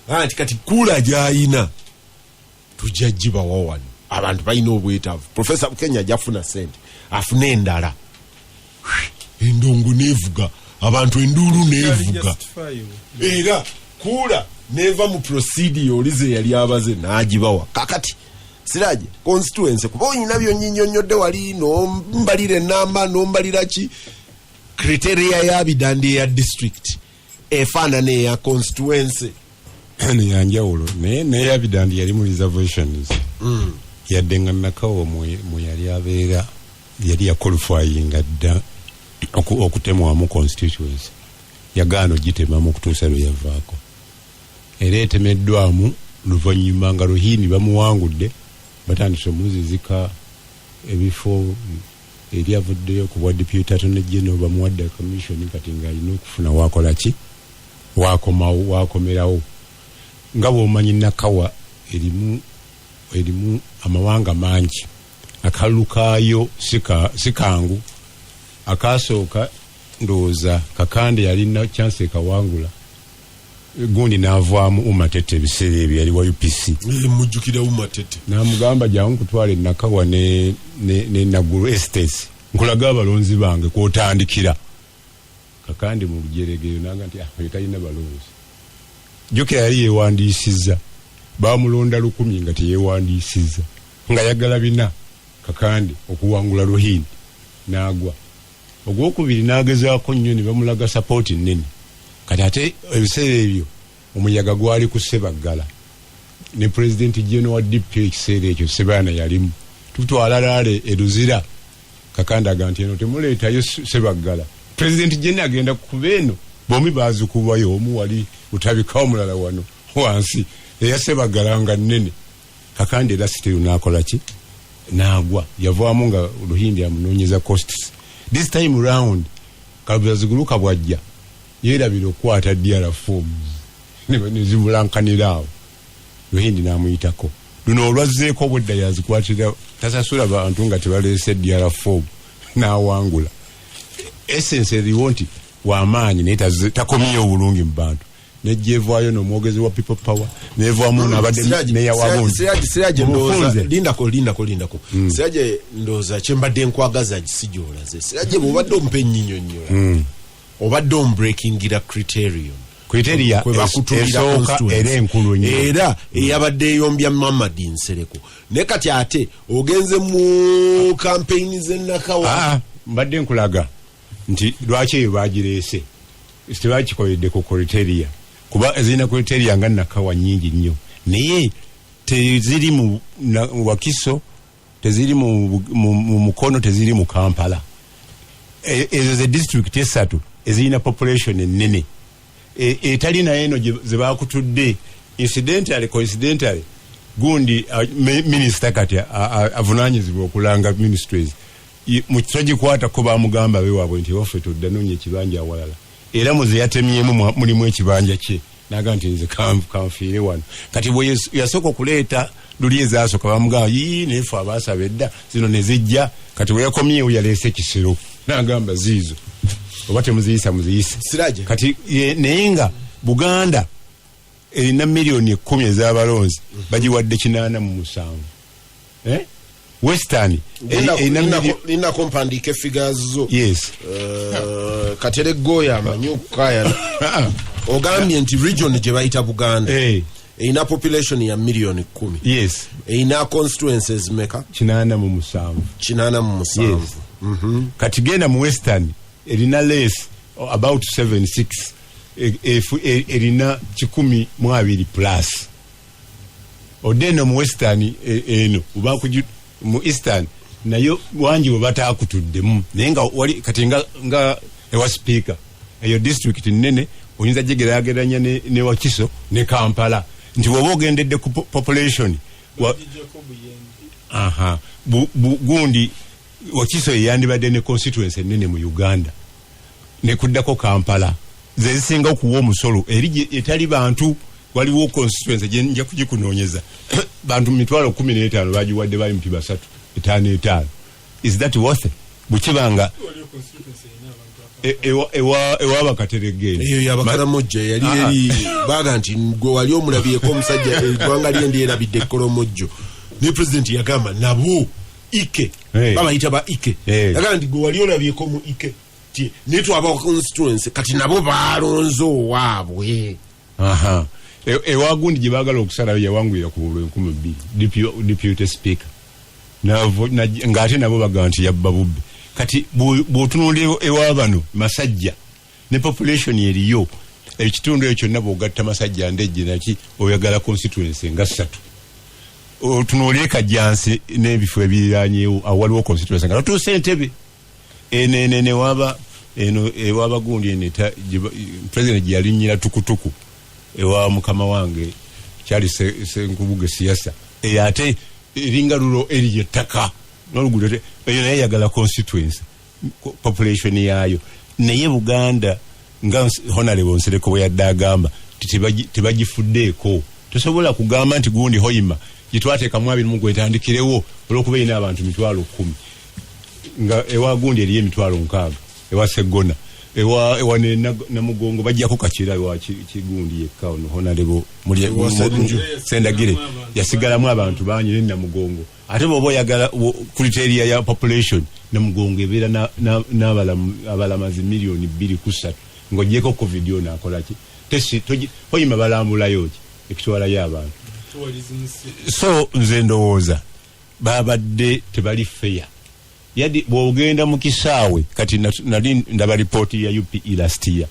anti kati kula gyayina tujja gibawa wano abantu balina obwetaavu. Professor Bukenya jafuna sente afuna endala endongo nevuga abantu enduulu nevuga era kula neva mu procedure olize yali abaze n'agibawa kakati siraje constituency kuba oyina byonnyinnyonnyodde wali nombalira enamba nombalira ki criteria ya Bidandi ya district efaanana eya constituency yanjawulo naye ya Bidandi yali mu reservations yadde nga Nakawo mu yali abeera yali yaqualifyinga dda okutemwamu constituency yagaano gitemamu okutuusa lwe yavaako era etemeddwamu luvannyuma nga Ruhini bamuwangudde batandise omuzizika ebifo ebyavuddeyo ku bwa deputy attorney general bamuwadde commission kati nga alina okufuna wakola ki wakomerawo nga bw'omanyi Nakawa erimu amawanga mangi akalulu kaayo sikangu akasooka ndowooza Kakande yalina chance ekawangula gundi n'avaamu Umatete ebiseera ebyo yali wa UPC mujjukira Umatete n'amugamba jangu kutwale Nakawa ne Naguru Estates nkulaga abalonzi bange kwotandikira Kakande mu lujeregeyo nanga nti talina balonzi jukira yali yewandiisizza bamulonda 100 nga teyewandiisizza nga yagala bina kakande okuwangula Ruhindi n'agwa ogwokubiri n'agezaako nnyo ne bamulaga sapoti nnene kati ate ebiseera ebyo omuyaga gwali ku Ssebaggala ne President General DP ekiseera ekyo Sebaana yalimu tutwala Laale Eruzira kakande aganti eno temuleetayo Ssebaggala President General agenda kukuba eno bombi baazikubayo omu wali utabika omulala wano wansi eya Ssebaggala nga nnene kakande era sitiru n'akola ki n'agwa yavaamu nga Ruhindi amunoonyeza costs this time round Kalubaziguluka bwajja yeerabira okukwata DR forms ne zibulankanira awo Ruhindi n'amuyitako luno olwazzeeko obudda yazikwatira tasasula bantu nga tebaleese DR form n'awangula essence eriwo nti w'amaanyi naye takomyeyo obulungi mu bantu nejjevaayo n'omwogezi wa people power nevaamu n'abadde neyawabundi Siraje lindako Siraje ndooza kyembadde nkwagaza gisijoolaze Siraje bw'obadde ompa ennyinyonnyola obadde ombreakingira criteria esooka era enkulu nnyo era eyabadde eyombya Mamadi Nsereko ne kati ate ogenze mu campaign z'ennakawa mbadde nkulaga nti lwaki eyo baagireese tebakikoledde ku criteria kuba ezirina criteria nga Nakawa nnyingi nnyo naye teziri mu Wakiso teziri mu Mukono teziri mu Kampala ezo ze district esatu ezirina population ennene etali naye eno ze baakutudde coincidentally gundi minister kati avunaanyizibwa okulanga ministries mu kito gikwatako baamugamba bewaabwe nti waffe tudda noonya ekibanja awalala era muze yatemyemu mulimu ekibanja kye naga nti nze kanfiire wano kati bwe yasooka okuleeta luli ezasooka bamugamba neefe abaasaba edda zino ne zijja kati bwe yakomyewo yaleese ekisiro nagamba ziizo oba temuziyisa muziyise kati naye nga Buganda erina milioni 10 ez'abalonzi bagiwadde 87 Western lina kompandike figures zo yes Katere Goya manyukaya ogambye nti region gye bayita Buganda ina population ya milioni 10 yes ina constituencies meka 87 yes kati genda mu Western erina less about 76 erina 12 plus odeno mu Western eno uba mu Eastern nayo wangi we batakutuddemu naye nga wali kati nga ewa speaker eyo district nnene oyinza gyegeraageranya ne Wakiso ne Kampala nti woba ogendedde ku population gundi Wakiso yandibadde ne constituency ennene mu Uganda ne kuddako Kampala ze zisinga okuwa omusolo eri etali bantu waliwo constituency gye nja kugikunoonyeza bantu 15,000 bagiwadde bali mpi 3.5 is that worth it bukibanga ewa bakateregeni eyo yabakaramojjo yali eri baga nti gwe wali omulabyeko omusajja eggwanga lye ndiyerabidde ekkolomojjo ne president yagamba nabo ike babayita ba ike yagamba nti gwe wali olabyeko mu ike netwaba constituency kati nabo balonzo owaabwe ewagundi gye baagala okusalayo yawangwira ku bulwe 12 deputy speaker ng'ate nabo bagamba nti yabba bubbe kati bw'otunuulira ewaabano masajja ne population eriyo ekitundu ekyo kyonna bw'ogatta masajja ndejje naki oyagala constituency nga 3 otunuulire Kajjansi n'ebifo ebiriraanyeewo awaliwo constituency nga totuuse Entebbe enene waba eno ewaba gundi eneta president gye yalinnyira tukutuku ewa mukama wange kyali senkubuge siasa ate eringa lulo eri yettaka n'oluguudo eyo naye yagala constituency population yaayo naye Buganda nga Honorable Nsereko bwe yadde agamba tebagifuddeeko tosobola kugamba nti gundi Hoima gitwateekamu 20 gwetandikirewo olw'okuba erina abantu 10,000 nga ewa gundi eriyo 60,000 ewa Segona ewa Namugongo bajjako Kakira wa kigundi yekka ono Honorable Sendagire yasigalamu abantu bangi ne Namugongo ate bw'oba oyagala criteria ya population Namugongo ebeera n'abalamazi milioni 2.3 ng'ogyeko covid yona akola ki tesi oyima balambulayo ki ekitwalayo abantu so nze ndowooza babadde tebali fair yadi bwogenda mu kisaawe kati nali ndaba ripooti ya UPE last year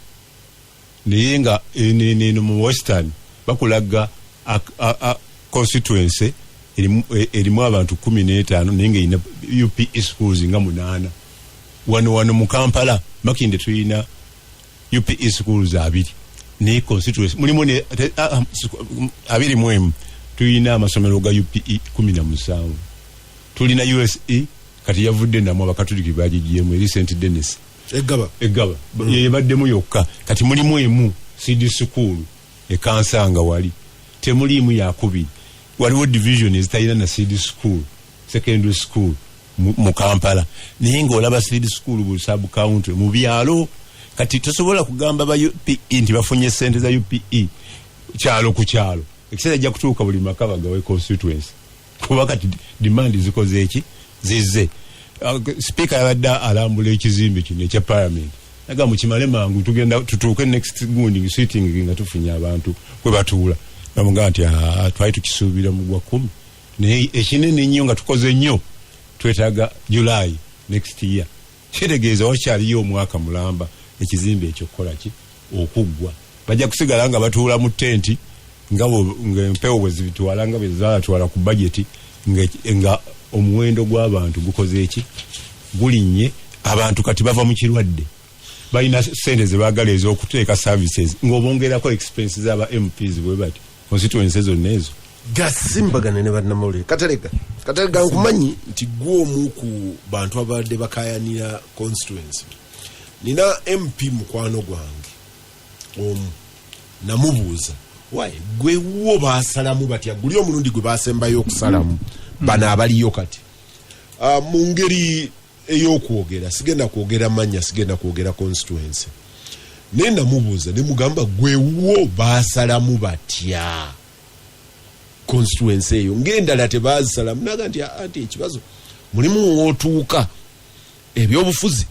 naye nga eno mu western bakulaga constituency erimu abantu 15 naye nga ina UPE schools nga 8 wano mu Kampala Makinde tuyina UPE schools 2 ne constituency mulimu ne 2 tuyina amasomero ga UPE 17 tulina USE kati yavudde namwe abakatoliki bagigyemu recent Dennis egaba yebaddemu yokka kati mulimu emu CD school ekansanga wali temulimu yakubiri waliwo division ezitayina na CD school secondary school mu Kampala naye ng'olaba CD school bu sub county mu byalo kati tosobola kugamba ba UPE nti bafunye sente za UPE kyalo ku kyalo ekiseera ajja kutuuka buli maka bagawe constituency kuba kati demand zikoze eki zize speaker yabadde alambula ekizimbe kino ekya parliament naga mukimale mangu tugenda tutuuke next gundi sitting nga tufunya abantu kwe batuula namuga nti twali tukisuubira mu gwa 10 naye ekinene nnyo nga tukoze nnyo twetaaga July next year kitegeeza wakyaliyo omwaka mulamba ekizimbe ekyo kukola ki okuggwa bajja kusigala nga batuula mu tenti nga empewo bwe zibitwala nga bezatwala ku budget nga omuwendo gw'abantu gukoze eki gulinnye abantu kati bava mu kirwadde balina sente ze baagala ez'okuteeka services ng'obongerako expenses aba MPs bwe bati constituency zonna ezo gasimbagane ne bannamawulire katerega nkumanyi nti gw'omu ku bantu abadde bakayanira constituency nina MP mukwano gwange omu namubuuza waye gwe wo baasalamu batya guli omulundi gwe baasembayo okusalamu bana abaliyo kati mu ngeri ey'okwogera sigenda kwogera mannya sigenda kwogera constituency naye namubuuza ne mugamba gwe wo baasalamu batya constituency eyo ng'endala tebaazisalamu naga nti anti ekibazo mulimu w'otuuka ebyobufuzi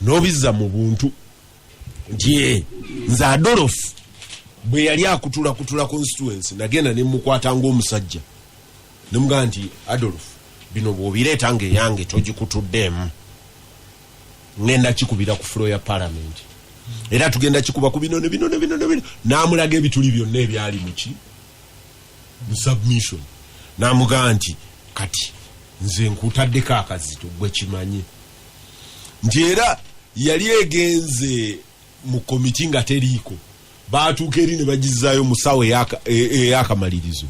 n'obizza mu buntu nti nze Adolf bwe yali akutula constituency nagenda ne mukwata ng'omusajja ne mugamba nti Adolf bino bw'obireeta ng'eyange togikutuddemu ngenda kikubira ku floor ya parliament era tugenda kikuba ku bino n'amulaga ebituli byonna ebyali mu submission n'amugamba nti kati nze nkutaddeko akazito gwe kimanyi nti era yali egenze mu komiti nga teriiko baatuuka eri ne bagizaayo mu ssaawa ey'akamalirizo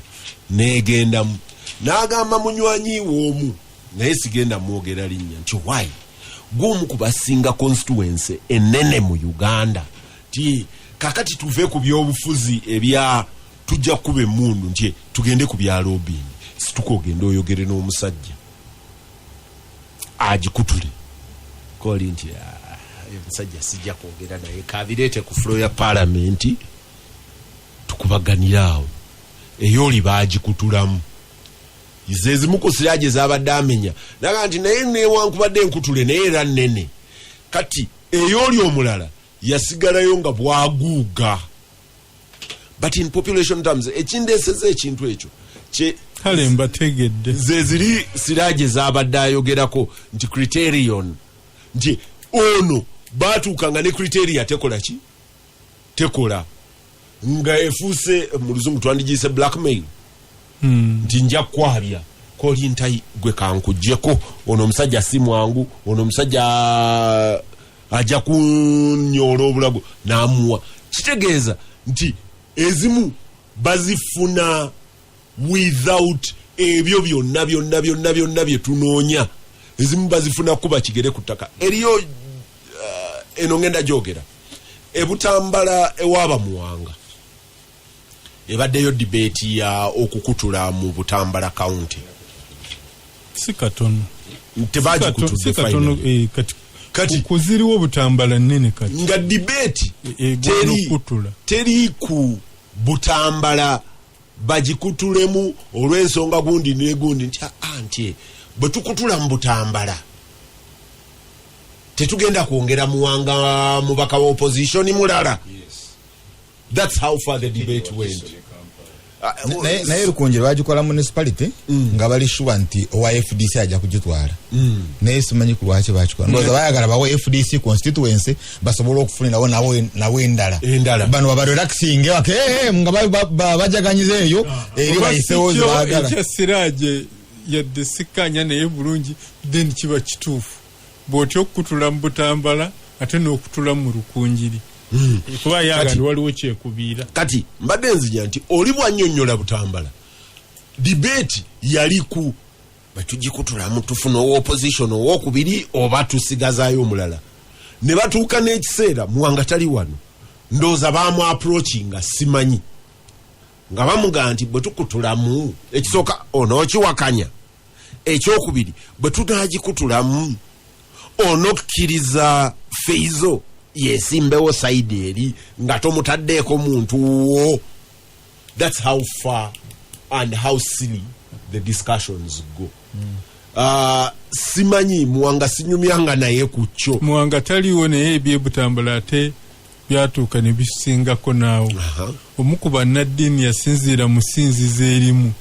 n'egendamu n'agamba munywanyi w'omu naye sigenda mwogera linnya nti why gw'omu ku basinga constituency ennene mu Uganda nti kakati tuve ku byobufuzi ebya tujja kuba emmundu nti tugende ku bya lobbying situkogenda oyogere n'omusajja agikutule koli nti omusajja sijja kwogera naye kabireete ku floor ya parliament tukubaganira awo ey'oli baagikutulamu ezimu ku siraje zabadde amenya naga nti naye newankubadde enkutule naye era nnene kati ey'oli omulala yasigalayo nga bwaguuga but in population terms ekindeeseza ekintu ekyo kale mbategedde ze ziri siraje zabadde ayogerako nti criterion nti ono baatuukanga ne criteria tekola nga efuuse mu luzungu twandigiyise blackmail nti nja kwabya koli ntayi gwe kankujjeko ono omusajja si mwangu ono omusajja ajja kunyoola obulago n'amuwa kitegeeza nti ezimu bazifuna without ebyo byonna bye tunoonya ezimu bazifuna kuba kigere ku ttaka eriyo eno ngenda gyogera ebutambala ewaaba muwanga ebaddeyo debate ya okukutula mu Butambala county si katono tebagikutuze kati kuziriwo Butambala nnene kati nga debate teri ku Butambala bagikutulemu olw'ensonga gundi negundi nti anti bwe tukutula mu Butambala tetugenda kwongera muwanga mubaka wa opposition mulala That's how far the debate went. naye Lukunjiri bagikola municipality nga bali sure nti owa FDC ajja kugitwala naye simanyi ku lwaki bakikola ndowooza bayagala bawe FDC constituency basobola okufunirawo nawo endala bano babarelaxing wake nga bajaganyiza eyo eri bayisewo zibagala ekyasiraaje yadde sikkanya naye bulungi then kiba kituufu bw'otya okutula mu Butambala ate n'okutula mu Lukunjiri kuba yagala waliwo kyekubiira kati mbadde nzinya nti oli bwannyonnyola Butambala debate yali ku batugikutulamu tufuna opposition owokubiri oba tusigazaayo omulala ne batuuka n'ekiseera Muwanga tali wano ndooza baamu approachinga simanyi nga bamugaa nti bwe tukutulamu ekisooka onookiwakanya ekyokubiri bwe tunaagikutulamu onokkiriza Feizo yesimbewo side eri nga tomutaddeeko muntu wo. That's how far and how silly the discussions go. Simanyi Muwanga sinyumyanga naye kucho Muwanga taliwo naye ebye Butambala ate byatuuka ne bisingako naawo omukuba Nadine yasinziira musinzizo erimu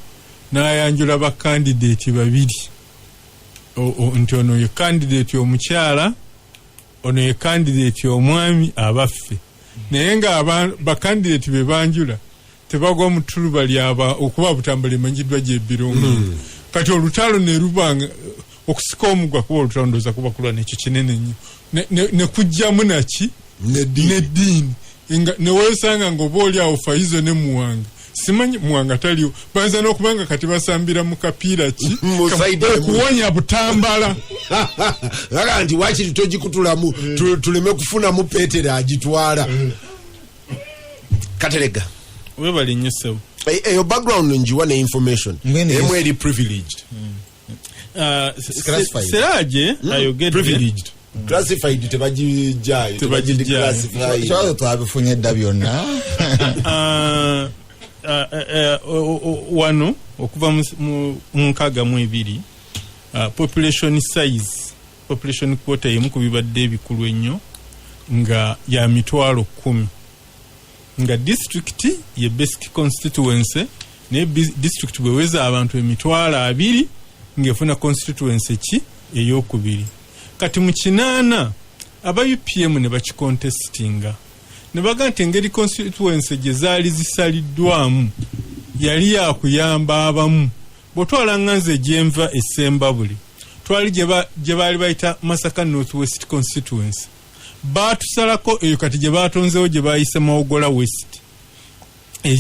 n'ayanjula bakandidate babiri nti ono ye kandidate omukyala ono ye kandidate omwami abaffe naye nga bakandidate be banjula tebagwa mu tuluba lyaba okuba Butambala emanyiddwa gy'ebbirongo kati olutalo ne lubanga okusika omugwa kuba olutalo ndoza kuba kulwa nekyo kinene nnyo ne kujjamu naki neddiini ne weesanga ng'oba oli awo Faizo ne Muwanga simanyi Muwanga taliwo banza n'okubanga kati basambira mu kapiira ki okuwonya Butambala aga nti wakiri togikutulamu tuleme kufunamu Peetero agitwala Katerega webali nnyo sewo eyo background njiwa ne information emu eri privileged Siraaje ayogedde privileged classified tebagijjayo tebagideclassify kyo twabifunye dda byonna wano okuva mu 62 population quota yemu kubibadde ebikulu ennyo nga ya 10,000 nga district ye basic constituency ne district bweweza abantu 20,000 ngefuna constituency ki eyokubiri kati mu 8 aba UPM ne bakikontestinga ne baga nti engeri constituency gye zaali zisaliddwamu yali yakuyamba abamu bw'otwala nganze gyenva essembabule twali gye baali bayita Masaka North West constituency baatusalako eyo kati gye baatonzeewo gye baayise Mawogola West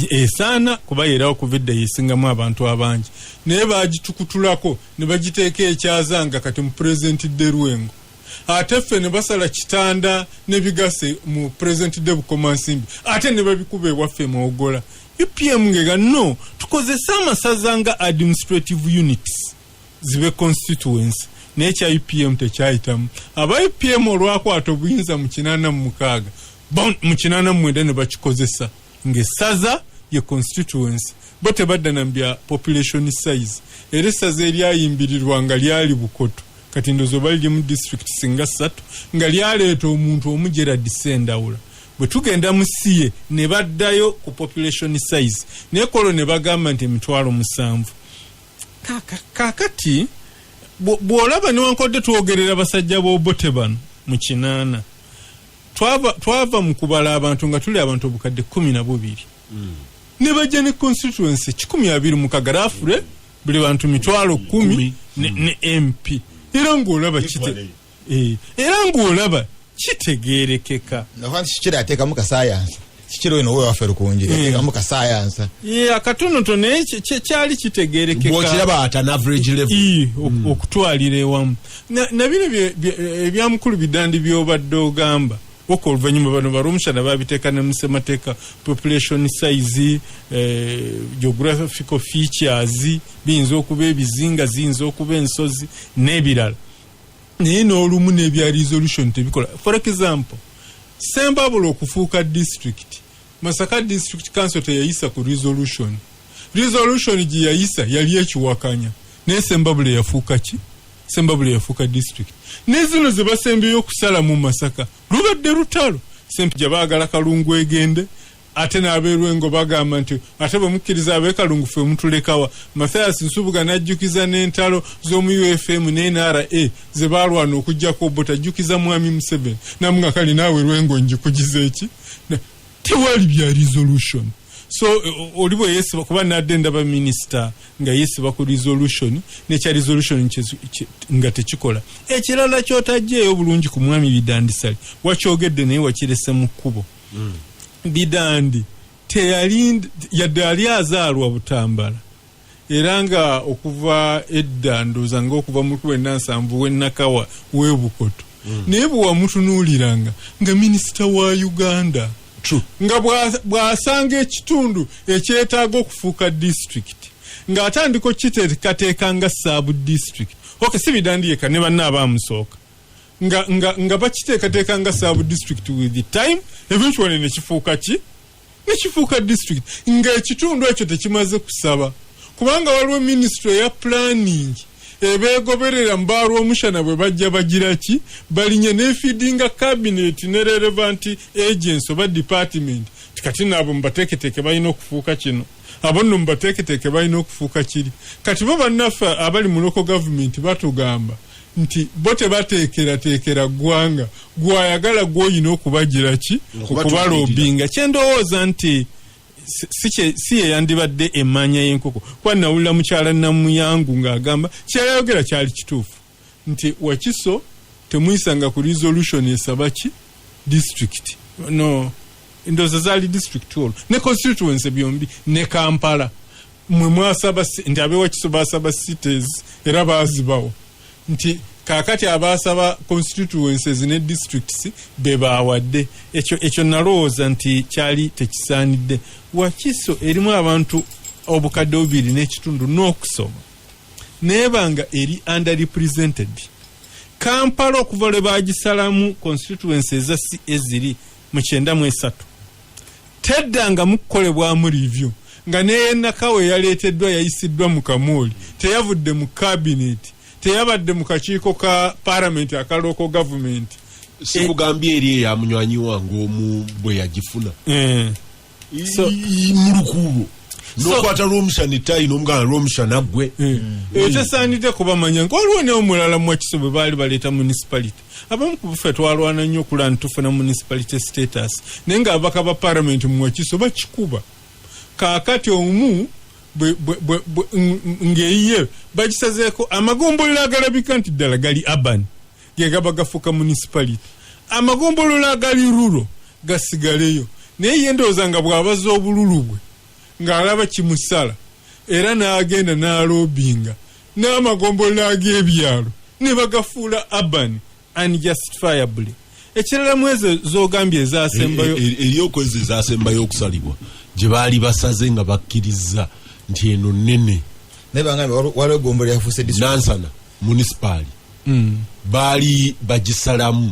esaana kuba era okuvidde yesingamu abantu abangi naye baagitukutulako ne bagiteeka ekyazanga kati mu President Derwengo ate ffe ne basala kitanda ne bigase mu President de Bukomansimbi ate ne babikuba ewaffe Mawogola UPM ngega no tukozesa amasaza nga administrative units zibe constituency n'ekya UPM tekyayitamu aba UPM olwakwata obuyinza mu 86 mu 89 ne bakikozesa ng'essaza ye constituency bo tebadda nambya population size era essaza eryayimbirirwa nga lyali Bukoto kati ndozo bali mu district singa 3 nga lyaleeta omuntu omujera disendawula bwe tugenda mu siye ne baddayo ku population size nekolo ne bagamba nti 7,000 kakati bw'olaba newankodde twogerera basajja b'obote bano mu 8 twava mu kubala abantu nga tuli abantu obukadde 12 ne bajja ne constituency 120 mu Kagarafure buli bantu 10,000 ne MP era ng'olaba kitegeerekeka kikira ateekamu kasayansi kikiro eno we waffe Lukunjiri ateekamu kasayansa akatonoto naye kyali kitegeerekeka bw'okiraba at an average level okutwalira ewamu na bino ebyamukulu bidandi by'obadde ogamba wako oluvannyuma bano barumushana babiteeka ne musemateeka population size geographical features biyinza okuba ebizinga ziyinza okuba ensozi n'ebirala naye n'olumu n'ebya resolution tebikola for example Sembabule okufuuka district Masaka district council teyayisa ku resolution gye yayisa yali ekiwakanya naye Sembabule yafuuka ki Sembabule yafuuka district nezino ze basembeyo okusala mu Masaka lubadde lutalo sempi gye baagala Kalungu egende ate n'abeerwengo bagamba nti ate bwe mukkiriza abeekalungu ffe mutulekawa. Mathias Nsubuga n'ajjukiza n'entalo z'omu UFM n'NRA ze baalwana okuggyako botajjukiza mwami Museveni namunga kali naawe Lwengo njikugiza eki tewali bya resolution. So olibo yesiba kuba nadde ndaba minisita nga yesiba ku resolution nekya resolution nga tekikola. Ekirala kyotajjeeyo bulungi ku mwami Bidandisali wakyogedde naye wakirese mu kkubo. Bidandi yadde ali azaalwa Butambala era nga okuva edda ndooza nga okuva mu 1970 w'Ennakawa w'Ebukoto naye bwe wamutunuuliranga nga minisita wa Uganda nga bw'asanga ekitundu ekyetaaga okufuuka district ng'atandika kiteekateeka nga saabu district si Bidandi yekka ne banna abaamusooka nga bakiteekateeka nga saabu district with the time eventually nekifuuka district ng'ekitundu ekyo tekimaze kusaba kubanga waliwo ministry ya planning ebeegoberera mu baalw'omushana bwe bajja bagira ki balinye n'efeedinga cabinet ne relevant agents oba department kati nabo mubateeketeeke balina okufuuka kino abo nno mubateeketeeke balina okufuuka kiri kati bo bannaffe abali mu local government batugamba nti bo tebateekerateekera ggwanga gwayagala gw'oyina okubagira ki okubaloobinga kyendowooza nti si yeyandibadde emmanya y'enkoko kuba nawulira mukyala Namuyangu ng'agamba kyeyayogera kyali kituufu nti Wakiso temuyisanga ku resolution esaba ki district no ndowooza zaali district hall ne constituency byombi ne Kampala mwe mwasaba nti ab'Ewakiso baasaba cities era baazibawo nti kakati abasaba constituencies ne districts be baawadde ekyo nalowooza nti kyali tekisaanidde. Wakiso erimu abantu obukadde bubiri n'ekitundu n'okusoma neebanga eri underrepresented. Kampala okuva lwe baagisalamu constituencies eziri mu 93 teddanga mukukolebwamu review nga n'ey'Ennakawa yaleeteddwa yayisiddwa mu Kamooli teyavudde mu cabinet teyabadde mu kakiiko ka parliament aka local government. Sikugambye eri ya munywanyi wange omu bwe yagifuna mu lukuubo n'okwata Lwomushana ettayi n'omugana Lwomushana gwe ekyasaanidde kubamanya nga waliwo n'omulala mu Wakiso bwe baali baleeta municipality abamu ku buffe twalwana nnyo okulaba nti tufuna municipality status naye ng'ababaka ba parliament mu Wakiso bakikuba kaakati omu ng'eyiye bagisazeeko amagombolero agalabika nti ddala gali urban ge gaba gafuuka municipality amagombolero agali rural gasigaleyo naye ye ndowooza nga bw'abaza obululu bwe ng'alaba kimusala era n'agenda n'aloobinga n'amagombolero ag'ebyalo ne bagafuula urban unjustifiably. Ekirala mu ezo z'ogambye ezaasembayo eryoko ezo ezaasembayo okusalibwa gye baali basaze nga bakkiriza nti eno nnene waliwo eggombolola yafuuse Nansana municipal baali bagisalamu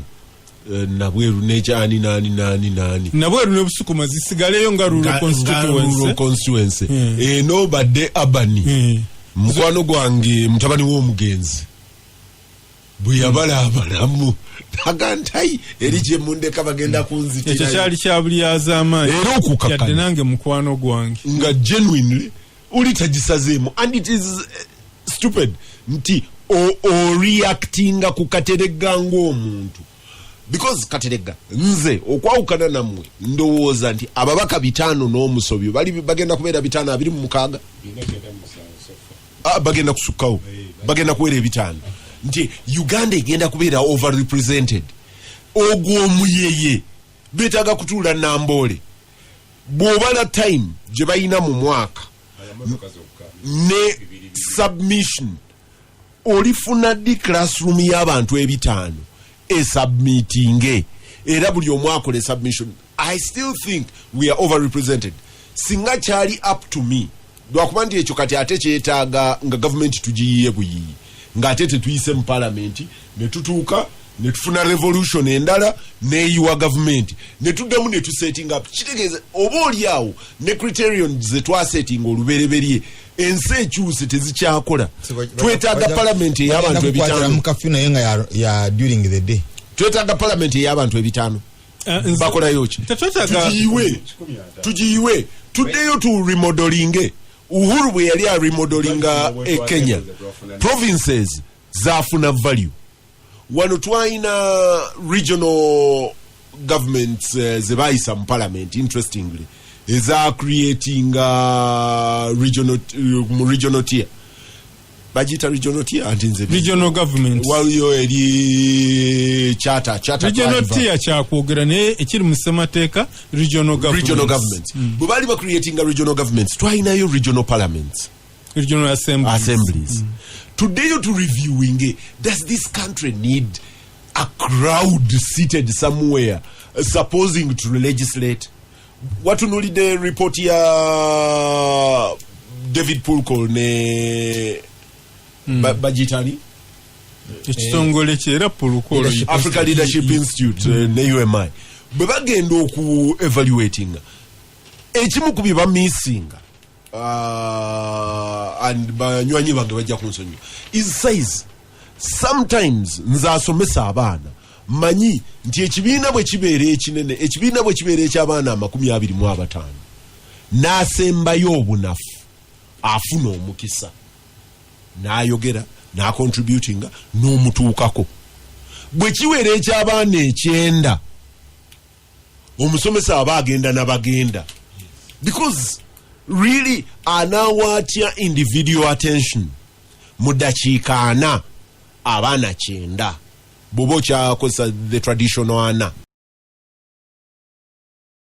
nabweru n'ekyani nani nabweru ne Busukuma zisigaleyo nga rural constituency eno badde abani mukwano gwange mutabani w'omugenzi bwe yabalaabalamu agantai eri gye mundeka bagenda kunzitira ekyo kyali kya buli az'amaanyi era okukakana yadde nange mukwano gwange nga genuinely uli tagisazeemu and it is stupid nti o reactinga ku Kateregga ng'omuntu because Kateregga nze okwawukana nammwe ndowooza nti ababaka 5 n'omusobyo bagenda kubeera 526 bagenda kusukkawo bagenda kuweera 5 nti Uganda egenda kubeera overrepresented ogw'omuyeye beetaaga kutuula Namboole bw'obala time gye bayina mu mwaka ne submission olifuna ddi classroom y'abantu 5 esubmitinge era buli omwaka le submission. I still think we are overrepresented. Singa kyali up to me lwakuba nti ekyo kati ate kyetaaga nga government tugiyiye buyiyi ng'ate tetuyise mu parliament ne tutuuka ne tufuna revolution endala neeyiwa government ne tuddamu ne tusetting up kitegeeza oba oliawo ne criterion ze twasettinga olubereberye ensi ekyuse tezikyakola twetaaga parliament ey'abantu 5 mu kafyu naye nga ya during the day twetaaga parliament ey'abantu 5 bakolayo ki tugiyiwe tuddeyo tu remodelinge. Uhuru bwe yali aremodelinga e Kenya provinces zaafuna value. Wano twalina regional governments ze bayisa mu parliament interestingly eza creating regional tier. Bajita regional tier antinze regional government waliyo eri charter regional tier kyakwogera naye ekiri mu ssemateeka regional governments bwe bali ba creating a regional governments twalinayo regional parliaments, regional assemblies. Today to reviewing, does this country need a crowd seated somewhere supposing to legislate? What to the report here David Pulko ne Bajitani ekitongole kyera Pulko Africa Leadership Institute ne UMI bwe bagenda oku evaluating ekimu ku biba missing and banywanyi bange bajja kunsonyi is size. Sometimes nza asomesa abaana manyi nti ekibiina bwe kibeera ekinene, ekibiina bwe kibeera eky'abaana 25 n'asembayo obunafu afuna omukisa n'ayogera n'acontributinga n'omutuukako. Bwe kiweera eky'abaana 9 omusomesa aba agenda n'abagenda because really anawaatya individual attention mu dakiika 4 abaana 9 bw'oba okyakozesa the traditional 4.